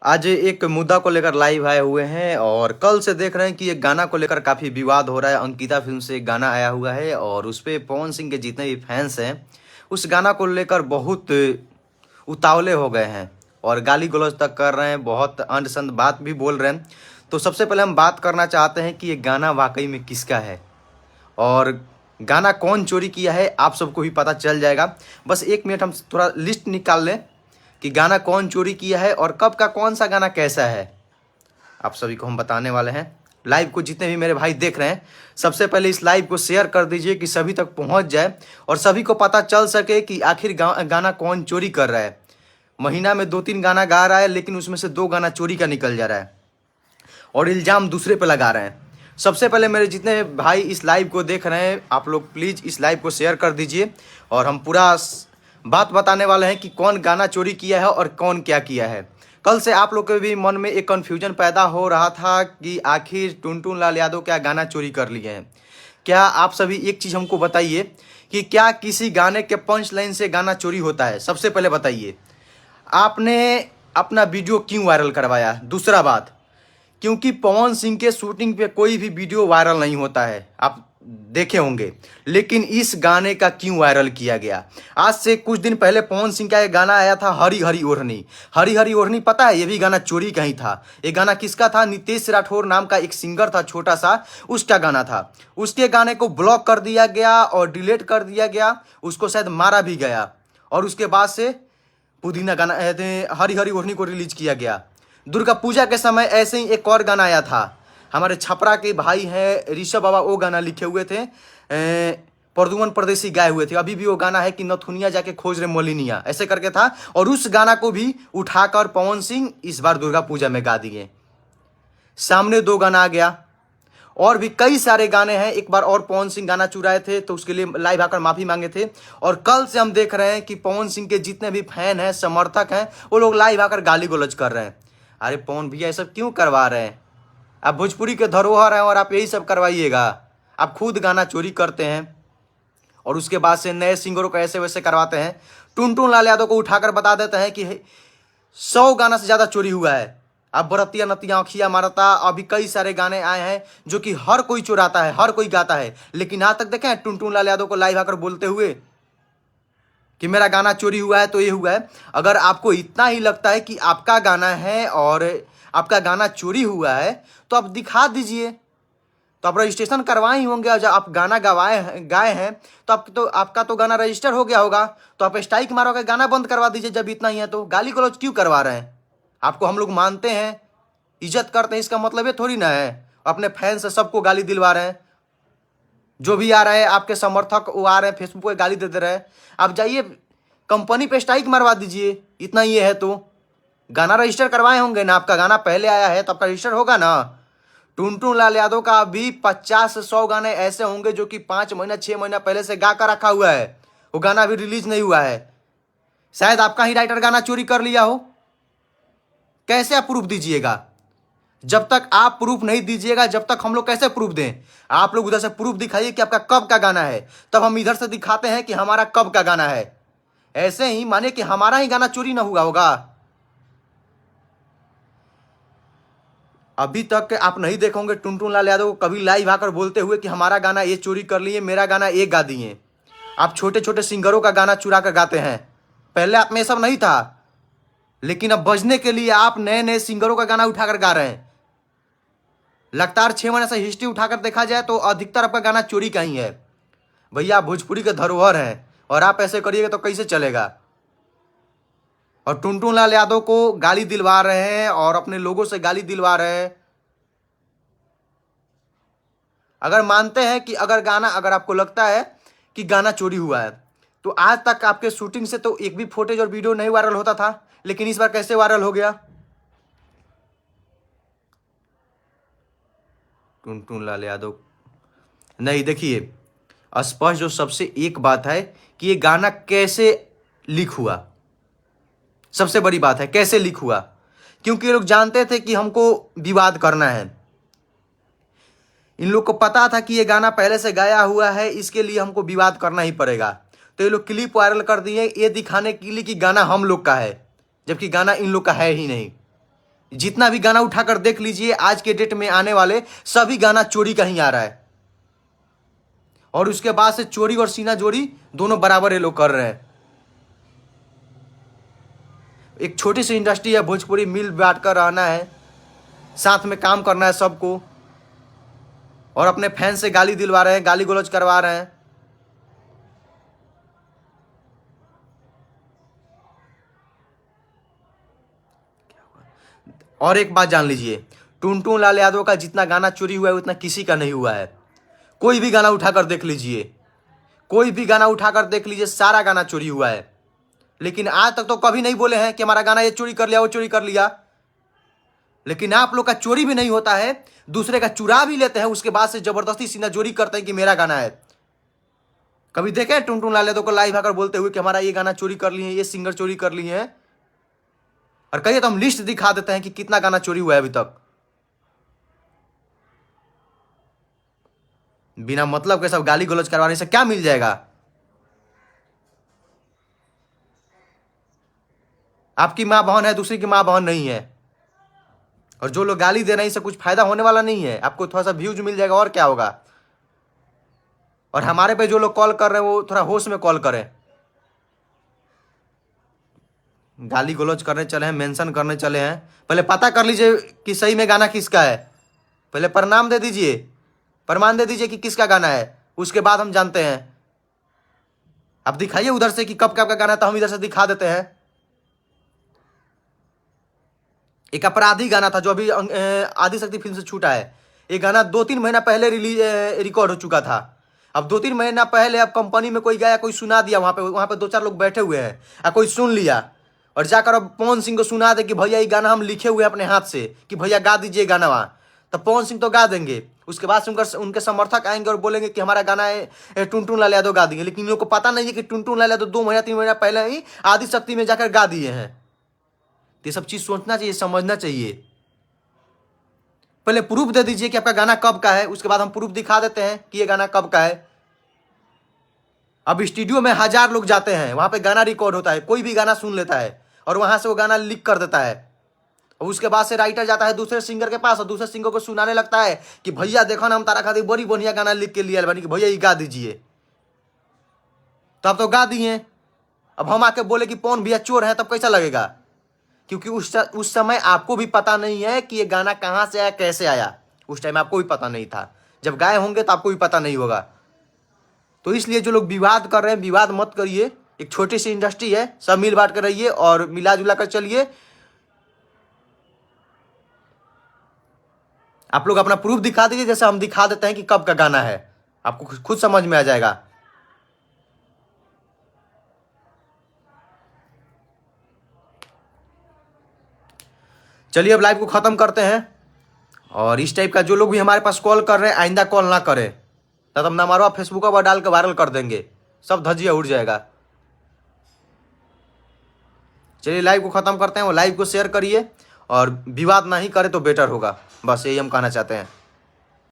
आज एक मुद्दा को लेकर लाइव आए हुए हैं और कल से देख रहे हैं कि एक गाना को लेकर काफ़ी विवाद हो रहा है। अंकिता फिल्म से एक गाना आया हुआ है और उस पे पवन सिंह के जितने भी फैंस हैं उस गाना को लेकर बहुत उतावले हो गए हैं और गाली गलौज तक कर रहे हैं, बहुत अंध संध बात भी बोल रहे हैं। तो सबसे पहले हम बात करना चाहते हैं कि ये गाना वाकई में किसका है और गाना कौन चोरी किया है, आप सबको भी पता चल जाएगा। बस 1 मिनट हम थोड़ा लिस्ट निकाल लें कि गाना कौन चोरी किया है और कब का कौन सा गाना कैसा है, आप सभी को हम बताने वाले हैं। लाइव को जितने भी मेरे भाई देख रहे हैं, सबसे पहले इस लाइव को शेयर कर दीजिए कि सभी तक पहुंच जाए और सभी को पता चल सके कि आखिर गाना कौन चोरी कर रहा है। महीना में 2-3 गाना गा रहा है लेकिन उसमें से 2 गाना चोरी का निकल जा रहा है और इल्ज़ाम दूसरे पे लगा रहे हैं। सबसे पहले मेरे जितने भाई इस लाइव को देख रहे हैं, आप लोग प्लीज़ इस लाइव को शेयर कर दीजिए और हम पूरा बात बताने वाले हैं कि कौन गाना चोरी किया है और कौन क्या किया है। कल से आप लोग के भी मन में एक कन्फ्यूजन पैदा हो रहा था कि आखिर टुनटुन लाल यादव क्या गाना चोरी कर लिए हैं। क्या आप सभी एक चीज़ हमको बताइए कि क्या किसी गाने के पंच लाइन से गाना चोरी होता है? सबसे पहले बताइए, आपने अपना वीडियो क्यों वायरल करवाया? दूसरा बात, क्योंकि पवन सिंह के शूटिंग पे कोई भी वीडियो वायरल नहीं होता है, आप देखे होंगे, लेकिन इस गाने का क्यों वायरल किया गया? आज से कुछ दिन पहले पवन सिंह का एक गाना आया था, हरी हरी ओढ़नी। हरी हरी ओढ़नी पता है, ये भी गाना चोरी का ही था। ये गाना किसका था? नितेश राठौर नाम का एक सिंगर था, छोटा सा, उसका गाना था। उसके गाने को ब्लॉक कर दिया गया और डिलीट कर दिया गया, उसको शायद मारा भी गया और उसके बाद से पुदीना गाना हरी हरी ओढ़नी को रिलीज किया गया। दुर्गा पूजा के समय ऐसे ही एक और गाना आया था, हमारे छपरा के भाई हैं ऋषभ बाबा, वो गाना लिखे हुए थे, प्रदुमन परदेसी गाए हुए थे। अभी भी वो गाना है कि नथुनिया जाके खोज रे मोलिनिया, ऐसे करके था। और उस गाना को भी उठाकर पवन सिंह इस बार दुर्गा पूजा में गा दिए। सामने 2 गाना आ गया और भी कई सारे गाने हैं। एक बार और पवन सिंह गाना चुराए थे तो उसके लिए लाइव आकर माफ़ी मांगे थे और कल से हम देख रहे हैं कि पवन सिंह के जितने भी फैन हैं, समर्थक हैं, वो लोग लाइव आकर गाली गलौज कर रहे हैं। अरे पवन भैया, ये सब क्यों करवा रहे हैं? आप भोजपुरी के धरोहर हैं और आप यही सब करवाइएगा। आप खुद गाना चोरी करते हैं और उसके बाद से नए सिंगरों को ऐसे वैसे करवाते हैं। टुनटुन लाल यादव को उठाकर बता देते हैं कि 100 गाना से ज़्यादा चोरी हुआ है। अब बरतिया नतिया अखिया मारता, अभी कई सारे गाने आए हैं जो कि हर कोई चुराता है, हर कोई गाता है, लेकिन आज तक देखें टुनटुन लाल यादव को लाइव आकर बोलते हुए कि मेरा गाना चोरी हुआ है तो ये हुआ है। अगर आपको इतना ही लगता है कि आपका गाना है और आपका गाना चोरी हुआ है तो आप दिखा दीजिए, तो आप रजिस्ट्रेशन करवाए ही होंगे। जब आप गाना गाए हैं तो आपका तो गाना रजिस्टर हो गया होगा, तो आप स्ट्राइक मारोगे, गाना बंद करवा दीजिए। जब इतना ही है तो गाली गलौज क्यों करवा रहे हैं? आपको हम लोग मानते हैं, इज्जत करते हैं, इसका मतलब ये थोड़ी ना है अपने फैन से सबको गाली दिलवा रहे हैं। जो भी आ रहे हैं आपके समर्थक, वो आ रहे हैं फेसबुक पे गाली दे रहे हैं। आप जाइए कंपनी पे स्ट्राइक मरवा दीजिए, इतना ये है तो। गाना रजिस्टर करवाए होंगे ना, आपका गाना पहले आया है तो आपका रजिस्टर होगा ना। टुनटुन लाल यादव का अभी 50 से 100 गाने ऐसे होंगे जो कि 5 महीना 6 महीना पहले से गा कर रखा हुआ है, वो गाना अभी रिलीज नहीं हुआ है। शायद आपका ही राइटर गाना चोरी कर लिया हो। कैसे आप प्रूफ दीजिएगा? जब तक आप प्रूफ नहीं दीजिएगा, जब तक हम लोग कैसे प्रूफ दें? आप लोग उधर से प्रूफ दिखाइए कि आपका कब का गाना है, तब हम इधर से दिखाते हैं कि हमारा कब का गाना है। ऐसे ही माने कि हमारा ही गाना चोरी ना हुआ होगा। अभी तक आप नहीं देखोगे टुनटुन लाल यादव को कभी लाइव आकर बोलते हुए कि हमारा गाना ये चोरी कर लिए, मेरा गाना ये गा दिए। आप छोटे छोटे सिंगरों का गाना चुरा कर गाते हैं। पहले आप में ये सब नहीं था, लेकिन अब बजने के लिए आप नए नए सिंगरों का गाना उठाकर गा रहे हैं। लगातार 6 महीने से हिस्ट्री उठाकर देखा जाए तो अधिकतर आपका गाना चोरी का ही है। भैया, आप भोजपुरी के धरोहर हैं और आप ऐसे करिएगा तो कैसे चलेगा? और टुनटुन लाल यादव को गाली दिलवा रहे हैं और अपने लोगों से गाली दिलवा रहे हैं। अगर मानते हैं कि अगर आपको लगता है कि गाना चोरी हुआ है, तो आज तक आपके शूटिंग से तो एक भी फुटेज और वीडियो नहीं वायरल होता था, लेकिन इस बार कैसे वायरल हो गया? टुनटुन लाल यादव नहीं, देखिए स्पष्ट जो सबसे एक बात है कि ये गाना कैसे लीक हुआ। सबसे बड़ी बात है कैसे लीक हुआ, क्योंकि ये लोग जानते थे कि हमको विवाद करना है। इन लोग को पता था कि ये गाना पहले से गाया हुआ है, इसके लिए हमको विवाद करना ही पड़ेगा। तो ये लोग क्लिप वायरल कर दिए ये दिखाने के लिए कि गाना हम लोग का है, जबकि गाना इन लोग का है ही नहीं। जितना भी गाना उठाकर देख लीजिए, आज के डेट में आने वाले सभी गाना चोरी का ही आ रहा है। और उसके बाद से चोरी और सीना जोड़ी दोनों बराबर ये लोग कर रहे हैं। एक छोटी सी इंडस्ट्री है भोजपुरी, मिल बांट कर रहना है, साथ में काम करना है सबको, और अपने फैन से गाली दिलवा रहे हैं, गाली गलौज करवा रहे हैं। और एक बात जान लीजिए, टुनटुन लाल यादव का जितना गाना चोरी हुआ है उतना किसी का नहीं हुआ है। कोई भी गाना उठाकर देख लीजिए, कोई भी गाना उठाकर देख लीजिए, सारा गाना चोरी हुआ है। लेकिन आज तक तो कभी नहीं बोले हैं कि हमारा गाना ये चोरी कर लिया, वो चोरी कर लिया। लेकिन आप लोग का चोरी भी नहीं होता है, दूसरे का चुरा भी लेते हैं, उसके बाद से जबरदस्ती सीना जोरी करते हैं कि मेरा गाना है। कभी देखे टुनटुन लाल यादव को लाइव आकर बोलते हुए कि हमारा ये गाना चोरी कर लिए हैं, ये सिंगर चोरी कर लिए हैं? और कहिए तो हम लिस्ट दिखा देते हैं कि कितना गाना चोरी हुआ है अभी तक। बिना मतलब के सब गाली गलौज करवाने से क्या मिल जाएगा? आपकी माँ बहन है, दूसरी की माँ बहन नहीं है। और जो लोग गाली दे रहे हैं, इससे कुछ फायदा होने वाला नहीं है। आपको थोड़ा सा व्यूज मिल जाएगा, और क्या होगा। और हमारे पे जो लोग कॉल कर रहे हैं वो थोड़ा होश में कॉल करें। गाली गलौज करने चले हैं, मेंशन करने चले हैं, पहले पता कर लीजिए कि सही में गाना किसका है। पहले प्रणाम दे दीजिए, प्रमाण दे दीजिए कि किसका गाना है, उसके बाद हम जानते हैं। अब दिखाइए उधर से कि कब कब का गाना है, तो हम इधर से दिखा देते हैं। एक अपराधी गाना था जो अभी आदिशक्ति फिल्म से छूटा है। ये गाना 2-3 महीना पहले रिकॉर्ड हो चुका था। अब 2-3 महीना पहले अब कंपनी में कोई गाया, कोई सुना दिया, वहाँ पे 2-4 लोग बैठे हुए हैं, कोई सुन लिया और जाकर अब पवन सिंह को सुना दे कि भैया ये गाना हम लिखे हुए हैं अपने हाथ से, कि भैया गा दीजिए गाना। वहाँ तो पवन सिंह तो गा देंगे, उसके बाद से उनके समर्थक आएंगे और बोलेंगे कि हमारा गाना है टुनटुन लाल यादव गा देंगे। लेकिन इन लोगों को पता नहीं है कि टुनटुन लाल यादव 2 महीना 3 महीना पहले ही आदिशक्ति में जाकर गा दिए हैं। ये सब चीज सोचना चाहिए, समझना चाहिए। पहले प्रूफ दे दीजिए कि आपका गाना कब का है, उसके बाद हम प्रूफ दिखा देते हैं कि ये गाना कब का है। अब स्टूडियो में 1000 लोग जाते हैं, वहां पे गाना रिकॉर्ड होता है, कोई भी गाना सुन लेता है और वहां से वो गाना लिख कर देता है। और उसके बाद से राइटर जाता है दूसरे सिंगर के पास और दूसरे सिंगर को सुनाने लगता है कि भैया देखो ना, हम तारा खातिर बड़ी बढ़िया गाना लिख के लिए बनी कि भैया ये गा दीजिए। तो आप तो गा दिए, अब हम आके बोले कि पवन भैया चोर है, तब कैसा लगेगा? क्योंकि उस समय आपको भी पता नहीं है कि ये गाना कहाँ से आया, कैसे आया। उस टाइम आपको भी पता नहीं था। जब गाए होंगे तो आपको भी पता नहीं होगा। तो इसलिए जो लोग विवाद कर रहे हैं, विवाद मत करिए। एक छोटी सी इंडस्ट्री है, सब मिल बांट कर रहिए और मिला जुला कर चलिए। आप लोग अपना प्रूफ दिखा दीजिए, जैसे हम दिखा देते हैं कि कब का गाना है, आपको खुद समझ में आ जाएगा। चलिए अब लाइव को खत्म करते हैं। और इस टाइप का जो लोग भी हमारे पास कॉल कर रहे हैं, आइंदा कॉल ना करें, तब हम नंबरवा फेसबुक पर डाल के वायरल कर देंगे, सब धजिया उड़ जाएगा। चलिए लाइव को खत्म करते हैं। वो लाइव को शेयर करिए और विवाद ना ही करें तो बेटर होगा, बस यही हम कहना चाहते हैं।